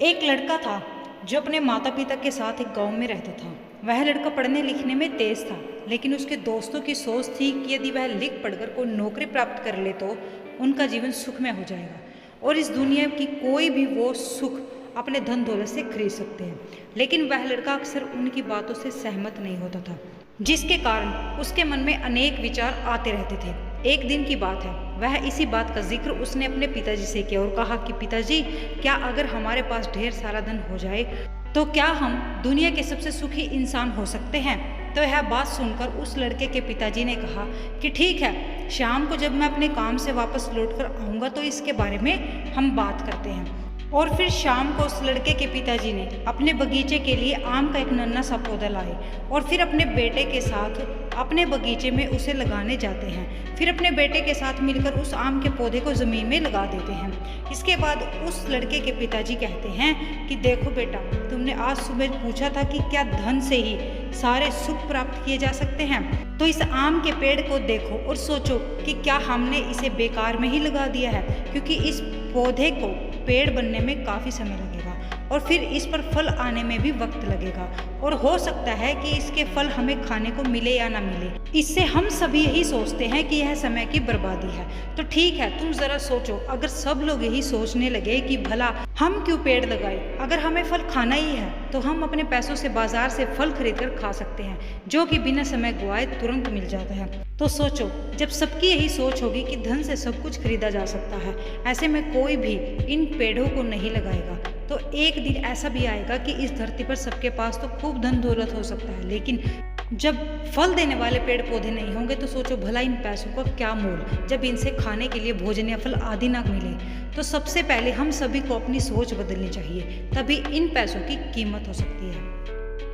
एक लड़का था जो अपने माता पिता के साथ एक गांव में रहता था। वह लड़का पढ़ने लिखने में तेज था, लेकिन उसके दोस्तों की सोच थी कि यदि वह लिख पढ़कर कोई नौकरी प्राप्त कर ले तो उनका जीवन सुखमय हो जाएगा और इस दुनिया की कोई भी वो सुख अपने धन दौलत से खरीद सकते हैं। लेकिन वह लड़का अक्सर उनकी बातों से सहमत नहीं होता था, जिसके कारण उसके मन में अनेक विचार आते रहते थे। एक दिन की बात है, वह इसी बात का जिक्र उसने अपने पिताजी से किया और कहा कि पिताजी, क्या अगर हमारे पास ढेर सारा धन हो जाए तो क्या हम दुनिया के सबसे सुखी इंसान हो सकते हैं? तो यह बात सुनकर उस लड़के के पिताजी ने कहा कि ठीक है, शाम को जब मैं अपने काम से वापस लौटकर आऊँगा तो इसके बारे में हम बात करते हैं। और फिर शाम को उस लड़के के पिताजी ने अपने बगीचे के लिए आम का एक नन्हा सा पौधा लाए और फिर अपने बेटे के साथ अपने बगीचे में उसे लगाने जाते हैं। फिर अपने बेटे के साथ मिलकर उस आम के पौधे को ज़मीन में लगा देते हैं। इसके बाद उस लड़के के पिताजी कहते हैं कि देखो बेटा, तुमने आज सुबह पूछा था कि क्या धन से ही सारे सुख प्राप्त किए जा सकते हैं, तो इस आम के पेड़ को देखो और सोचो कि क्या हमने इसे बेकार में ही लगा दिया है, क्योंकि इस पौधे को पेड़ बनने में काफ़ी समय लगेगा और फिर इस पर फल आने में भी वक्त लगेगा और हो सकता है कि इसके फल हमें खाने को मिले या ना मिले। इससे हम सभी यही सोचते हैं कि यह समय की बर्बादी है। तो ठीक है, तुम ज़रा सोचो, अगर सब लोग यही सोचने लगे कि भला हम क्यों पेड़ लगाए, अगर हमें फल खाना ही है तो हम अपने पैसों से बाजार से फल खरीद कर खा सकते हैं, जो कि बिना समय गवाए तुरंत मिल जाता है। तो सोचो, जब सबकी यही सोच होगी कि धन से सब कुछ खरीदा जा सकता है, ऐसे में कोई भी इन पेड़ों को नहीं लगाएगा। तो एक दिन ऐसा भी आएगा कि इस धरती पर सबके पास तो खूब धन दौलत हो सकता है, लेकिन जब फल देने वाले पेड़ पौधे नहीं होंगे तो सोचो भला इन पैसों का क्या मोल, जब इनसे खाने के लिए भोजन या फल आदि ना मिले। तो सबसे पहले हम सभी को अपनी सोच बदलनी चाहिए, तभी इन पैसों की कीमत हो सकती है।